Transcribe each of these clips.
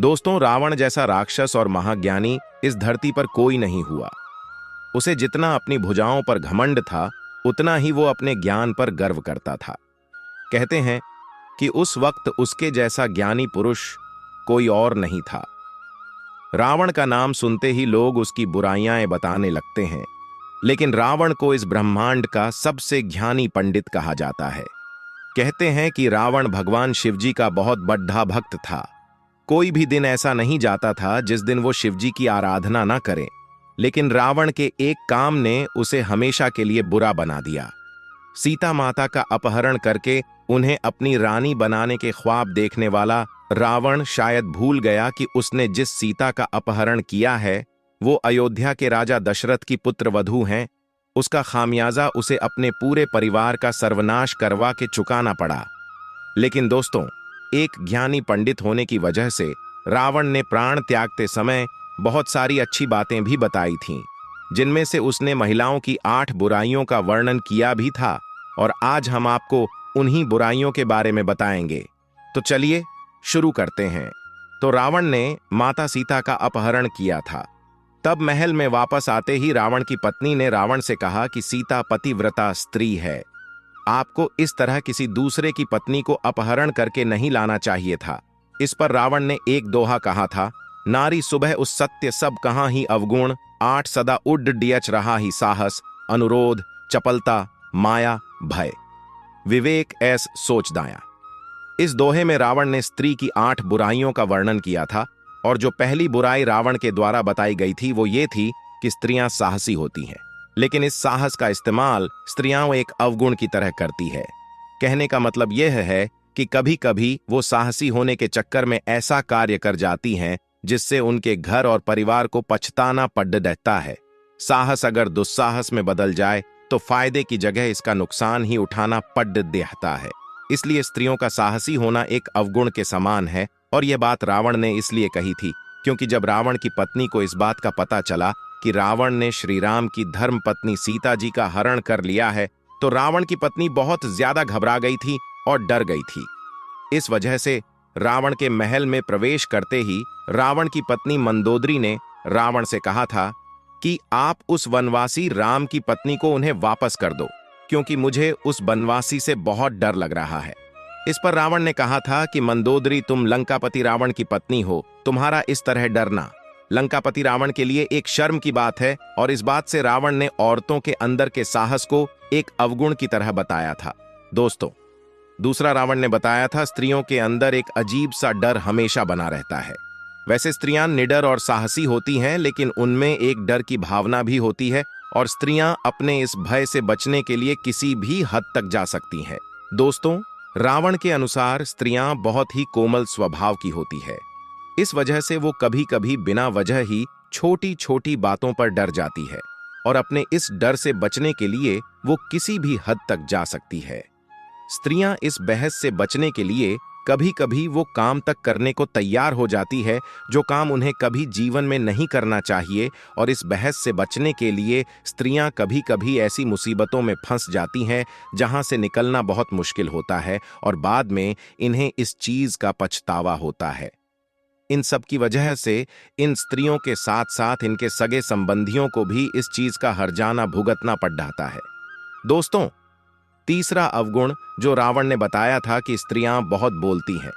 दोस्तों, रावण जैसा राक्षस और महाज्ञानी इस धरती पर कोई नहीं हुआ। उसे जितना अपनी भुजाओं पर घमंड था, उतना ही वो अपने ज्ञान पर गर्व करता था। कहते हैं कि उस वक्त उसके जैसा ज्ञानी पुरुष कोई और नहीं था। रावण का नाम सुनते ही लोग उसकी बुराइयां बताने लगते हैं, लेकिन रावण को इस ब्रह्मांड का सबसे ज्ञानी पंडित कहा जाता है। कहते हैं कि रावण भगवान शिवजी का बहुत बड़ा भक्त था। कोई भी दिन ऐसा नहीं जाता था जिस दिन वो शिवजी की आराधना ना करे, लेकिन रावण के एक काम ने उसे हमेशा के लिए बुरा बना दिया। सीता माता का अपहरण करके उन्हें अपनी रानी बनाने के ख्वाब देखने वाला रावण शायद भूल गया कि उसने जिस सीता का अपहरण किया है वो अयोध्या के राजा दशरथ की पुत्रवधू हैं। उसका खामियाजा उसे अपने पूरे परिवार का सर्वनाश करवा के चुकाना पड़ा। लेकिन दोस्तों, एक ज्ञानी पंडित होने की वजह से रावण ने प्राण त्यागते समय बहुत सारी अच्छी बातें भी बताई थीं, जिनमें से उसने महिलाओं की 8 बुराइयों का वर्णन किया भी था। और आज हम आपको उन्हीं बुराइयों के बारे में बताएंगे। तो चलिए शुरू करते हैं। तो रावण ने माता सीता का अपहरण किया था। तब महल में वापस आते ही रावण की पत्नी ने रावण से कहा कि सीता पतिव्रता स्त्री है, आपको इस तरह किसी दूसरे की पत्नी को अपहरण करके नहीं लाना चाहिए था। इस पर रावण ने एक दोहा कहा था, नारी सुबह उस सत्य सब कहाँ ही अवगुण, 8 सदा उड डियच रहा ही साहस, अनुरोध चपलता माया भय, विवेक ऐस सोच दाया। इस दोहे में रावण ने स्त्री की 8 बुराइयों का वर्णन किया था, और जो पहली बुराई रावण के द्वारा बताई गई थी वो ये थी कि स्त्रियां साहसी होती हैं, लेकिन इस साहस का इस्तेमाल स्त्रियां एक अवगुण की तरह करती है। कहने का मतलब यह है कि कभी कभी वो साहसी होने के चक्कर में ऐसा कार्य कर जाती हैं जिससे उनके घर और परिवार को पछताना पड़ देता है। साहस अगर दुस्साहस में बदल जाए तो फायदे की जगह इसका नुकसान ही उठाना पड़ देता है। इसलिए स्त्रियों का साहसी होना एक अवगुण के समान है। और यह बात रावण ने इसलिए कही थी क्योंकि जब रावण की पत्नी को इस बात का पता चला कि रावण ने श्री राम की धर्म पत्नी सीता जी का हरण कर लिया है, तो रावण की पत्नी बहुत ज्यादा घबरा गई थी और डर गई थी। इस वजह से रावण के महल में प्रवेश करते ही रावण की पत्नी मंदोदरी ने रावण से कहा था कि आप उस वनवासी राम की पत्नी को उन्हें वापस कर दो, क्योंकि मुझे उस वनवासी से बहुत डर लग रहा है। इस पर रावण ने कहा था कि मंदोदरी, तुम लंकापति रावण की पत्नी हो, तुम्हारा इस तरह डरना लंकापति रावण के लिए एक शर्म की बात है। और इस बात से रावण ने औरतों के अंदर के साहस को एक अवगुण की तरह बताया था। दोस्तों, दूसरा रावण ने बताया था स्त्रियों के अंदर एक अजीब सा डर हमेशा बना रहता है। वैसे स्त्रियां निडर और साहसी होती हैं, लेकिन उनमें एक डर की भावना भी होती है और स्त्रियां अपने इस भय से बचने के लिए किसी भी हद तक जा सकती हैं। दोस्तों, रावण के अनुसार स्त्रियां बहुत ही कोमल स्वभाव की होती है। इस वजह से वो कभी कभी बिना वजह ही छोटी छोटी बातों पर डर जाती है और अपने इस डर से बचने के लिए वो किसी भी हद तक जा सकती है। स्त्रियां इस बहस से बचने के लिए कभी कभी वो काम तक करने को तैयार हो जाती है जो काम उन्हें कभी जीवन में नहीं करना चाहिए। और इस बहस से बचने के लिए स्त्रियां कभी कभी ऐसी मुसीबतों में फंस जाती हैं जहां से निकलना बहुत मुश्किल होता है और बाद में इन्हें इस चीज का पछतावा होता है। इन सब की वजह से इन स्त्रियों के साथ साथ इनके सगे संबंधियों को भी इस चीज का हर्जाना भुगतना पड़ जाता है। दोस्तों, तीसरा अवगुण जो रावण ने बताया था कि स्त्रियां बहुत बोलती हैं।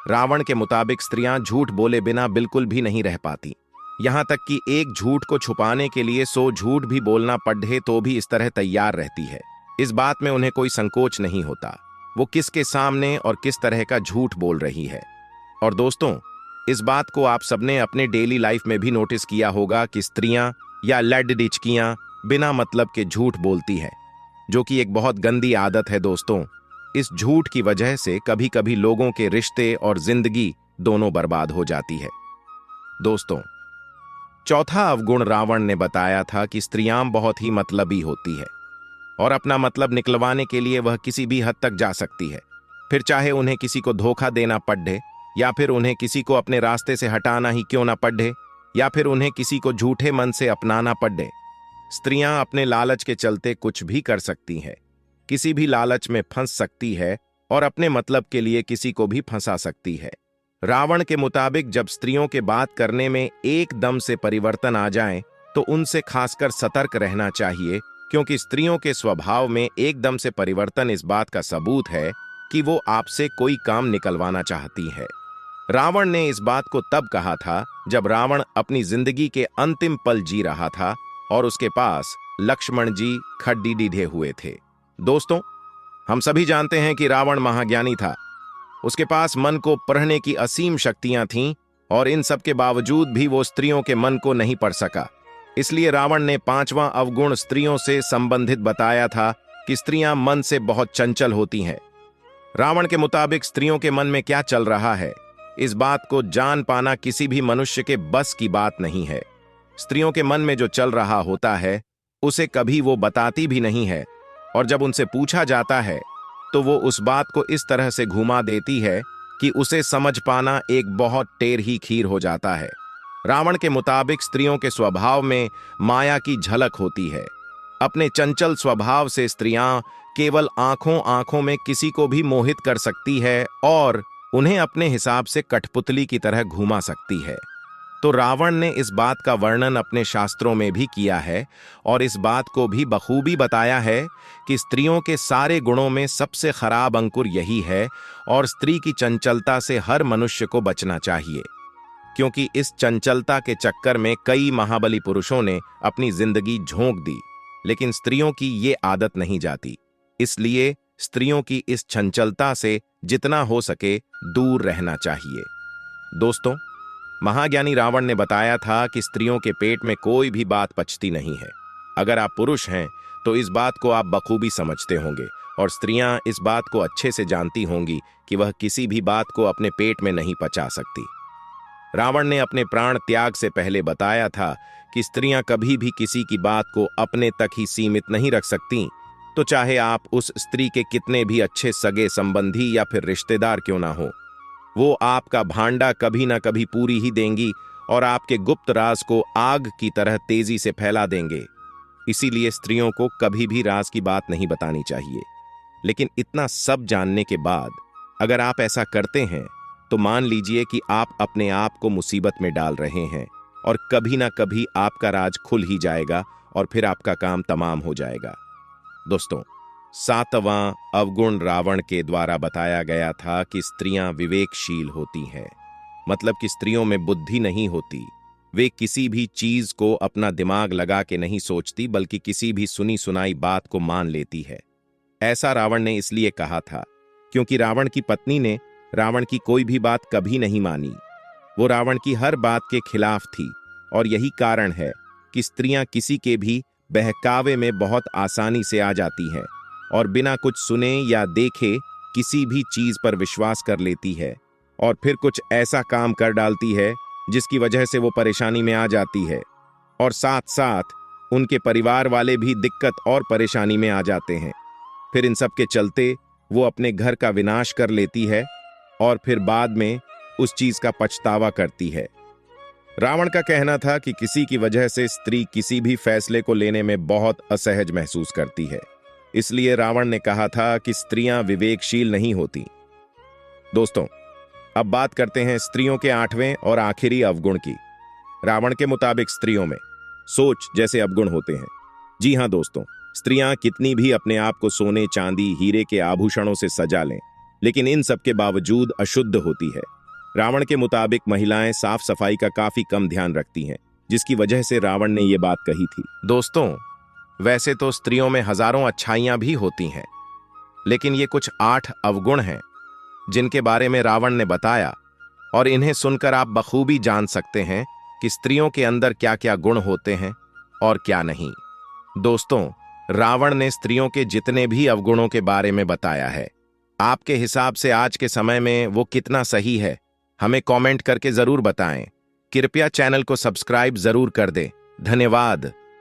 रावण के मुताबिक स्त्रियां झूठ बोले बिना बिल्कुल भी नहीं रह पाती। यहां तक कि एक झूठ को छुपाने के लिए 100 झूठ भी बोलना पड़े तो भी इस तरह तैयार रहती है। इस बात में उन्हें कोई संकोच नहीं होता वो किसके सामने और किस तरह का झूठ बोल रही है। और दोस्तों, इस बात को आप सबने अपने डेली लाइफ में भी नोटिस किया होगा कि स्त्रियां या लड़डिचकियां बिना मतलब के झूठ बोलती हैं, जो कि एक बहुत गंदी आदत है। दोस्तों, इस झूठ की वजह से कभी कभी लोगों के रिश्ते और जिंदगी दोनों बर्बाद हो जाती है। दोस्तों, चौथा अवगुण रावण ने बताया था कि स्त्रियां बहुत ही मतलबी होती है और अपना मतलब निकलवाने के लिए वह किसी भी हद तक जा सकती है, फिर चाहे उन्हें किसी को धोखा देना पड़े या फिर उन्हें किसी को अपने रास्ते से हटाना ही क्यों ना पड़े या फिर उन्हें किसी को झूठे मन से अपनाना पड़े। स्त्रियां अपने लालच के चलते कुछ भी कर सकती हैं, किसी भी लालच में फंस सकती है और अपने मतलब के लिए किसी को भी फंसा सकती है। रावण के मुताबिक जब स्त्रियों के बात करने में एकदम से परिवर्तन आ जाए तो उनसे खासकर सतर्क रहना चाहिए, क्योंकि स्त्रियों के स्वभाव में एकदम से परिवर्तन इस बात का सबूत है कि वो आपसे कोई काम निकलवाना चाहती है। रावण ने इस बात को तब कहा था जब रावण अपनी जिंदगी के अंतिम पल जी रहा था और उसके पास लक्ष्मण जी खड्डी डीढ़े हुए थे। दोस्तों, हम सभी जानते हैं कि रावण महाज्ञानी था। उसके पास मन को पढ़ने की असीम शक्तियां थीं और इन सब के बावजूद भी वो स्त्रियों के मन को नहीं पढ़ सका। इसलिए रावण ने 5वां अवगुण स्त्रियों से संबंधित बताया था कि स्त्रियां मन से बहुत चंचल होती हैं। रावण के मुताबिक स्त्रियों के मन में क्या चल रहा है, इस बात को जान पाना किसी भी मनुष्य के बस की बात नहीं है। स्त्रियों के मन में जो चल रहा होता है उसे कभी वो बताती भी नहीं है, और जब उनसे पूछा जाता है तो वो उस बात को इस तरह से घुमा देती है कि उसे समझ पाना एक बहुत टेढ़ी खीर हो जाता है। रावण के मुताबिक स्त्रियों के स्वभाव में माया की झलक होती है। अपने चंचल स्वभाव से स्त्रियां केवल आंखों आंखों में किसी को भी मोहित कर सकती है और उन्हें अपने हिसाब से कठपुतली की तरह घुमा सकती है। तो रावण ने इस बात का वर्णन अपने शास्त्रों में भी किया है और इस बात को भी बखूबी बताया है कि स्त्रियों के सारे गुणों में सबसे खराब अंकुर यही है और स्त्री की चंचलता से हर मनुष्य को बचना चाहिए, क्योंकि इस चंचलता के चक्कर में कई महाबली पुरुषों ने अपनी जिंदगी झोंक दी, लेकिन स्त्रियों की ये आदत नहीं जाती। इसलिए स्त्रियों की इस चंचलता से जितना हो सके दूर रहना चाहिए। दोस्तों, महाज्ञानी रावण ने बताया था कि स्त्रियों के पेट में कोई भी बात पचती नहीं है। अगर आप पुरुष हैं तो इस बात को आप बखूबी समझते होंगे और स्त्रियां इस बात को अच्छे से जानती होंगी कि वह किसी भी बात को अपने पेट में नहीं पचा सकती। रावण ने अपने प्राण त्याग से पहले बताया था कि स्त्रियां कभी भी किसी की बात को अपने तक ही सीमित नहीं रख सकती, तो चाहे आप उस स्त्री के कितने भी अच्छे सगे संबंधी या फिर रिश्तेदार क्यों ना हो, वो आपका भांडा कभी ना कभी पूरी ही देंगी और आपके गुप्त राज को आग की तरह तेजी से फैला देंगे। इसीलिए स्त्रियों को कभी भी राज की बात नहीं बतानी चाहिए। लेकिन इतना सब जानने के बाद अगर आप ऐसा करते हैं तो मान लीजिए कि आप अपने आप को मुसीबत में डाल रहे हैं और कभी ना कभी आपका राज खुल ही जाएगा और फिर आपका काम तमाम हो जाएगा। दोस्तों, 7वां अवगुण रावण के द्वारा बताया गया था कि स्त्रियां विवेकशील होती हैं। मतलब कि स्त्रियों में बुद्धि नहीं होती। वे किसी भी चीज को अपना दिमाग लगा के नहीं सोचती, बल्कि किसी भी सुनी सुनाई बात को मान लेती है। ऐसा रावण ने इसलिए कहा था क्योंकि रावण की पत्नी ने रावण की कोई भी बात कभी नहीं मानी। वो रावण की हर बात के खिलाफ थी और यही कारण है कि स्त्रियां किसी के भी बहकावे में बहुत आसानी से आ जाती हैं और बिना कुछ सुने या देखे किसी भी चीज पर विश्वास कर लेती है और फिर कुछ ऐसा काम कर डालती है जिसकी वजह से वो परेशानी में आ जाती है और साथ साथ उनके परिवार वाले भी दिक्कत और परेशानी में आ जाते हैं। फिर इन सब के चलते वो अपने घर का विनाश कर लेती है और फिर बाद में उस चीज का पछतावा करती है। रावण का कहना था कि किसी की वजह से स्त्री किसी भी फैसले को लेने में बहुत असहज महसूस करती है। इसलिए रावण ने कहा था कि स्त्रियां विवेकशील नहीं होती। दोस्तों, अब बात करते हैं स्त्रियों के 8वें और आखिरी अवगुण की। रावण के मुताबिक स्त्रियों में सोच जैसे अवगुण होते हैं। जी हां दोस्तों, स्त्रियां कितनी भी अपने आप को सोने, चांदी, हीरे के आभूषणों से सजा लें, लेकिन इन सब के बावजूद अशुद्ध होती है। रावण के मुताबिक महिलाएं साफ सफाई का काफी कम ध्यान रखती हैं, जिसकी वजह से रावण ने यह बात कही थी। दोस्तों, वैसे तो स्त्रियों में हजारों अच्छाइयां भी होती हैं, लेकिन ये कुछ 8 अवगुण हैं जिनके बारे में रावण ने बताया और इन्हें सुनकर आप बखूबी जान सकते हैं कि स्त्रियों के अंदर क्या क्या गुण होते हैं और क्या नहीं। दोस्तों, रावण ने स्त्रियों के जितने भी अवगुणों के बारे में बताया है, आपके हिसाब से आज के समय में वो कितना सही है, हमें कमेंट करके जरूर बताएं। कृपया चैनल को सब्सक्राइब जरूर कर दें। धन्यवाद।